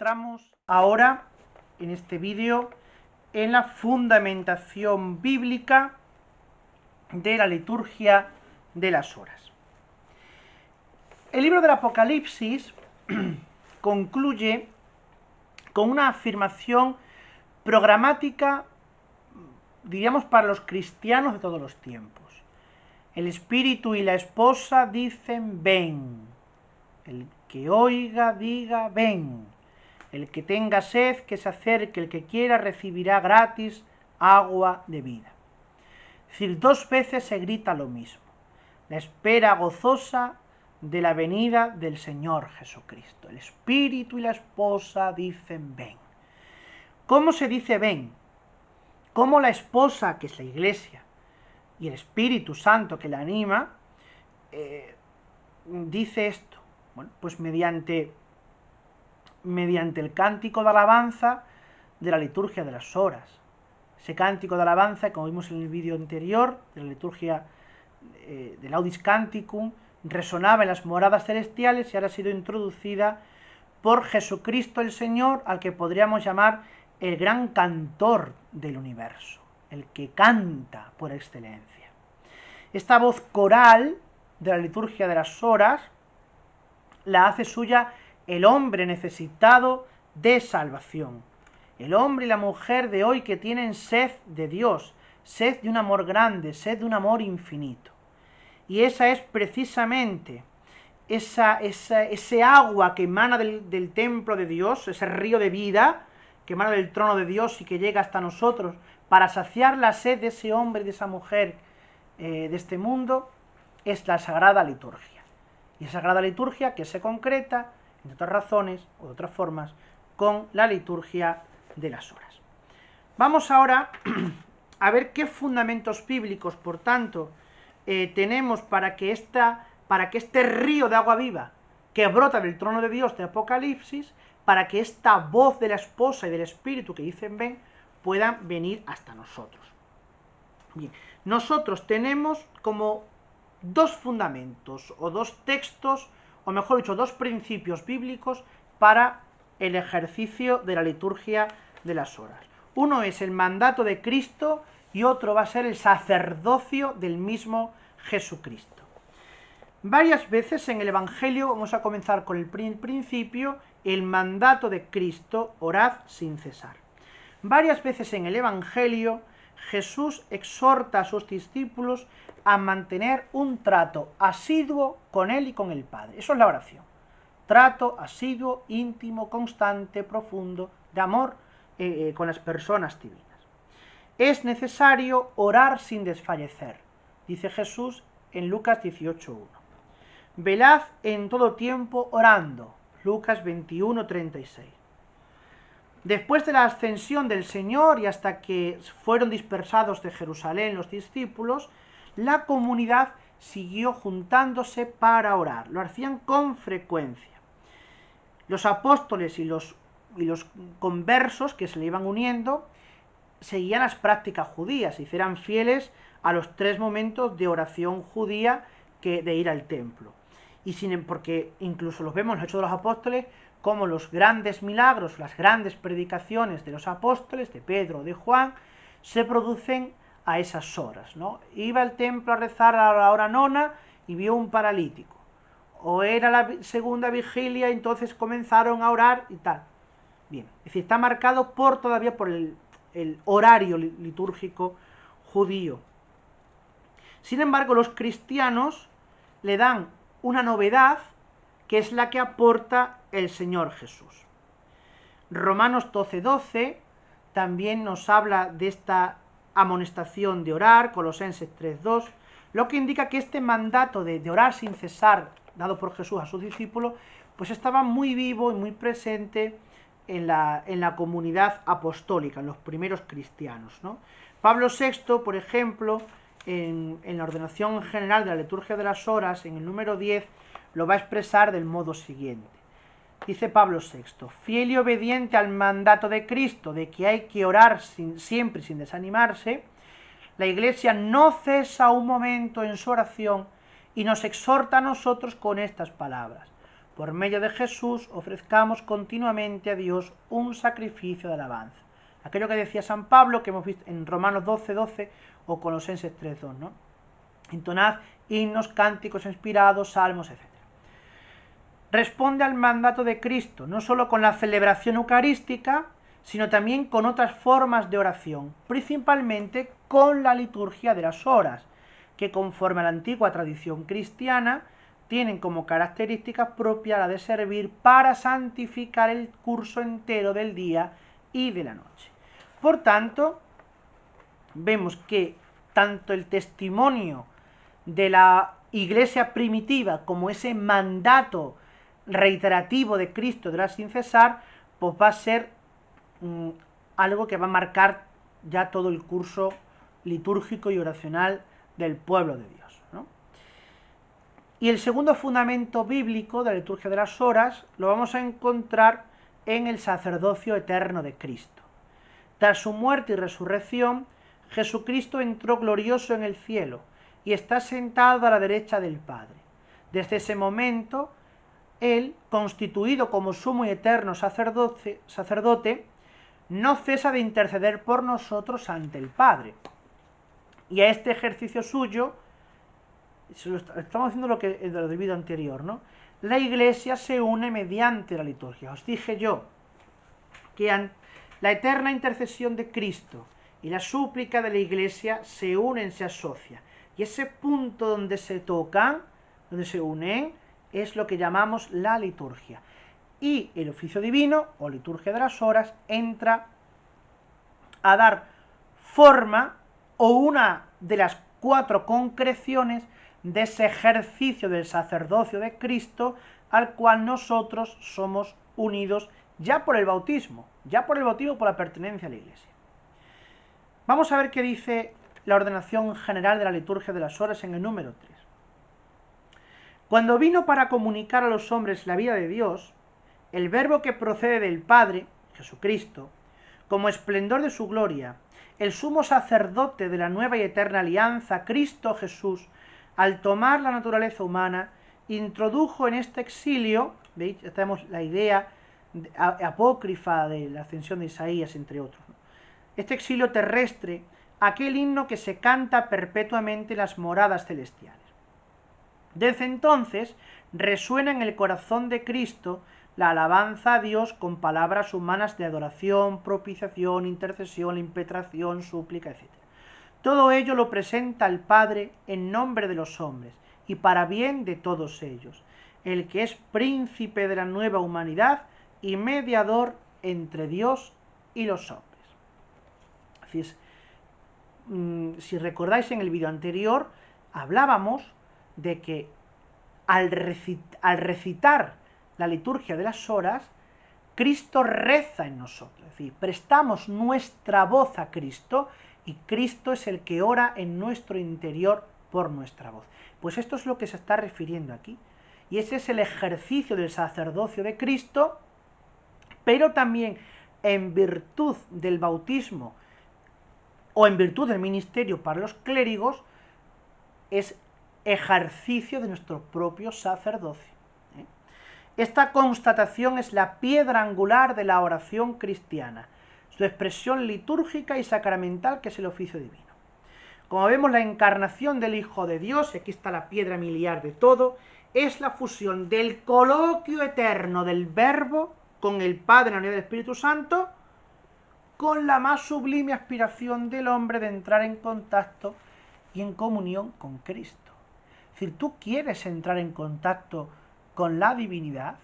centramos ahora en este vídeo en la fundamentación bíblica de la liturgia de las horas. El libro del Apocalipsis concluye con una afirmación programática, diríamos, para los cristianos de todos los tiempos. El espíritu y la esposa dicen ven. El que oiga diga ven. El que tenga sed que se acerque, el que quiera recibirá gratis agua de vida. Es decir, dos veces se grita lo mismo. La espera gozosa de la venida del Señor Jesucristo. El espíritu y la esposa dicen ven. ¿Cómo se dice ven? ¿Cómo la esposa, que es la iglesia, y el Espíritu Santo que la anima, dice esto? Bueno, pues mediante el cántico de alabanza de la liturgia de las horas. Ese cántico de alabanza, como vimos en el vídeo anterior, de la liturgia del Laudis Canticum, resonaba en las moradas celestiales y ahora ha sido introducida por Jesucristo el Señor, al que podríamos llamar el gran cantor del universo, el que canta por excelencia. Esta voz coral de la liturgia de las horas la hace suya el hombre necesitado de salvación, el hombre y la mujer de hoy que tienen sed de Dios, sed de un amor grande, sed de un amor infinito. Y esa es precisamente ese agua que emana del templo de Dios, ese río de vida que emana del trono de Dios y que llega hasta nosotros para saciar la sed de ese hombre y de esa mujer de este mundo, es la Sagrada Liturgia. Y esa Sagrada Liturgia que se concreta, entre otras razones o de otras formas, con la liturgia de las horas. Vamos ahora a ver qué fundamentos bíblicos, por tanto, tenemos para que este río de agua viva que brota del trono de Dios de Apocalipsis, para que esta voz de la esposa y del espíritu que dicen ven, puedan venir hasta nosotros. Bien, nosotros tenemos como dos fundamentos, o dos textos, o mejor dicho, dos principios bíblicos para el ejercicio de la liturgia de las horas. Uno es el mandato de Cristo y otro va a ser el sacerdocio del mismo Jesucristo. Varias veces en el Evangelio, vamos a comenzar con el principio, el mandato de Cristo, orad sin cesar. Varias veces en el Evangelio Jesús exhorta a sus discípulos a mantener un trato asiduo con Él y con el Padre. Eso es la oración. Trato asiduo, íntimo, constante, profundo, de amor con las personas divinas. Es necesario orar sin desfallecer, dice Jesús en Lucas 18:1. Velad en todo tiempo orando, Lucas 21:36. Después de la ascensión del Señor y hasta que fueron dispersados de Jerusalén los discípulos, la comunidad siguió juntándose para orar. Lo hacían con frecuencia. Los apóstoles y los conversos que se le iban uniendo seguían las prácticas judías y eran fieles a los 3 momentos de oración judía de ir al templo. Porque incluso los vemos en los Hechos de los Apóstoles, como los grandes milagros, las grandes predicaciones de los apóstoles, de Pedro o de Juan, se producen a esas horas, ¿no? Iba al templo a rezar a la hora nona y vio un paralítico. O era la segunda vigilia y entonces comenzaron a orar y tal. Bien, es decir, está marcado todavía por el horario litúrgico judío. Sin embargo, los cristianos le dan una novedad que es la que aporta el Señor Jesús. Romanos 12:12 también nos habla de esta amonestación de orar, Colosenses 3:2, lo que indica que este mandato de orar sin cesar, dado por Jesús a sus discípulos, pues estaba muy vivo y muy presente en la comunidad apostólica, en los primeros cristianos, ¿no? Pablo VI, por ejemplo, en la ordenación general de la liturgia de las horas, en el número 10, lo va a expresar del modo siguiente. Dice Pablo VI, fiel y obediente al mandato de Cristo de que hay que orar siempre sin desanimarse, la Iglesia no cesa un momento en su oración y nos exhorta a nosotros con estas palabras. por medio de Jesús, ofrezcamos continuamente a Dios un sacrificio de alabanza. Aquello que decía San Pablo, que hemos visto en Romanos 12:12 o Colosenses 3:2, ¿no? Entonad himnos, cánticos inspirados, salmos, etc. Responde al mandato de Cristo, no solo con la celebración eucarística, sino también con otras formas de oración, principalmente con la liturgia de las horas, que conforme a la antigua tradición cristiana, tienen como característica propia la de servir para santificar el curso entero del día y de la noche. Por tanto, vemos que tanto el testimonio de la Iglesia primitiva como ese mandato reiterativo de Cristo de orar sin cesar, pues va a ser algo que va a marcar ya todo el curso litúrgico y oracional del pueblo de Dios, ¿no? Y el segundo fundamento bíblico de la liturgia de las horas lo vamos a encontrar en el sacerdocio eterno de Cristo. Tras su muerte y resurrección, Jesucristo entró glorioso en el cielo y está sentado a la derecha del Padre. Desde ese momento, Él, constituido como sumo y eterno sacerdote, no cesa de interceder por nosotros ante el Padre. Y a este ejercicio suyo, estamos haciendo lo del vídeo anterior, ¿no? La Iglesia se une mediante la liturgia. Os dije yo que la eterna intercesión de Cristo y la súplica de la Iglesia se unen, se asocian. Y ese punto donde se tocan, donde se unen, es lo que llamamos la liturgia. Y el oficio divino, o liturgia de las horas, entra a dar forma o una de las 4 concreciones de ese ejercicio del sacerdocio de Cristo al cual nosotros somos unidos ya por el bautismo, por la pertenencia a la Iglesia. Vamos a ver qué dice la ordenación general de la liturgia de las horas en el número 3. Cuando vino para comunicar a los hombres la vida de Dios, el Verbo que procede del Padre, Jesucristo, como esplendor de su gloria, el sumo sacerdote de la nueva y eterna alianza, Cristo Jesús, al tomar la naturaleza humana, introdujo en este exilio, ¿veis? Ya tenemos la idea apócrifa de la ascensión de Isaías, entre otros, ¿no? Este exilio terrestre, aquel himno que se canta perpetuamente en las moradas celestiales. Desde entonces resuena en el corazón de Cristo la alabanza a Dios con palabras humanas de adoración, propiciación, intercesión, impetración, súplica, etc. Todo ello lo presenta al Padre en nombre de los hombres y para bien de todos ellos, el que es príncipe de la nueva humanidad y mediador entre Dios y los hombres. Así es, si recordáis en el vídeo anterior, hablábamos de que al recitar la liturgia de las horas, Cristo reza en nosotros, es decir, prestamos nuestra voz a Cristo y Cristo es el que ora en nuestro interior por nuestra voz. Pues esto es lo que se está refiriendo aquí, y ese es el ejercicio del sacerdocio de Cristo, pero también en virtud del bautismo o en virtud del ministerio para los clérigos, es ejercicio de nuestro propio sacerdocio. Esta constatación es la piedra angular de la oración cristiana, su expresión litúrgica y sacramental, que es el oficio divino. Como vemos, la encarnación del Hijo de Dios, y aquí está la piedra miliar de todo, es la fusión del coloquio eterno del Verbo con el Padre en la unidad del Espíritu Santo, con la más sublime aspiración del hombre de entrar en contacto y en comunión con Cristo. Es decir, tú quieres entrar en contacto con la divinidad,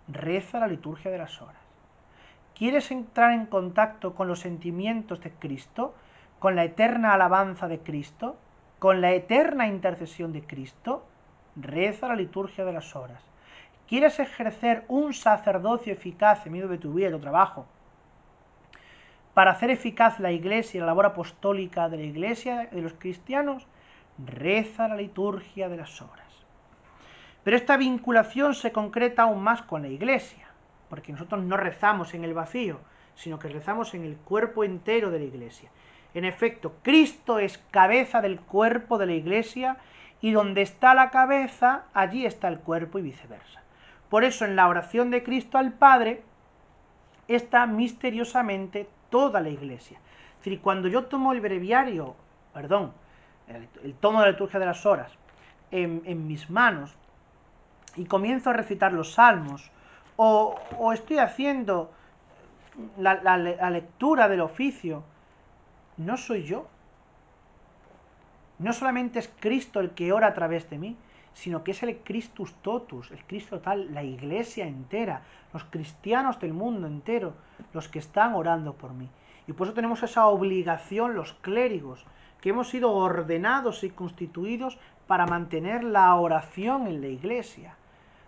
reza la liturgia de las horas. ¿Quieres entrar en contacto con los sentimientos de Cristo, con la eterna alabanza de Cristo, con la eterna intercesión de Cristo? Reza la liturgia de las horas. ¿Quieres ejercer un sacerdocio eficaz en medio de tu vida y tu trabajo, para hacer eficaz la Iglesia y la labor apostólica de la Iglesia, de los cristianos? Reza la liturgia de las horas. Pero esta vinculación se concreta aún más con la Iglesia, porque nosotros no rezamos en el vacío, sino que rezamos en el cuerpo entero de la Iglesia. En efecto, Cristo es cabeza del cuerpo de la Iglesia y donde está la cabeza, allí está el cuerpo y viceversa. Por eso en la oración de Cristo al Padre está misteriosamente toda la Iglesia. Es decir, cuando yo tomo el breviario, el tomo de la liturgia de las horas en mis manos y comienzo a recitar los salmos, o estoy haciendo la lectura del oficio, no soy yo. No solamente es Cristo el que ora a través de mí, sino que es el Christus totus, el Cristo total, la Iglesia entera, los cristianos del mundo entero, los que están orando por mí. Y por eso tenemos esa obligación, los clérigos, que hemos sido ordenados y constituidos para mantener la oración en la Iglesia,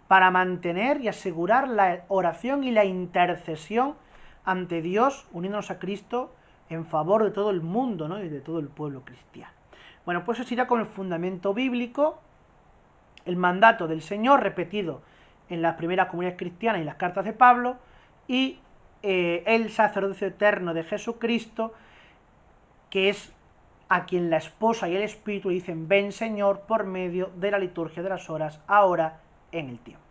para mantener y asegurar la oración y la intercesión ante Dios, uniéndonos a Cristo en favor de todo el mundo, ¿no?, y de todo el pueblo cristiano. Bueno, pues eso irá con el fundamento bíblico, el mandato del Señor repetido en las primeras comunidades cristianas y las cartas de Pablo, y el sacerdocio eterno de Jesucristo, que es a quien la esposa y el Espíritu dicen: ven Señor, por medio de la liturgia de las horas, ahora en el tiempo.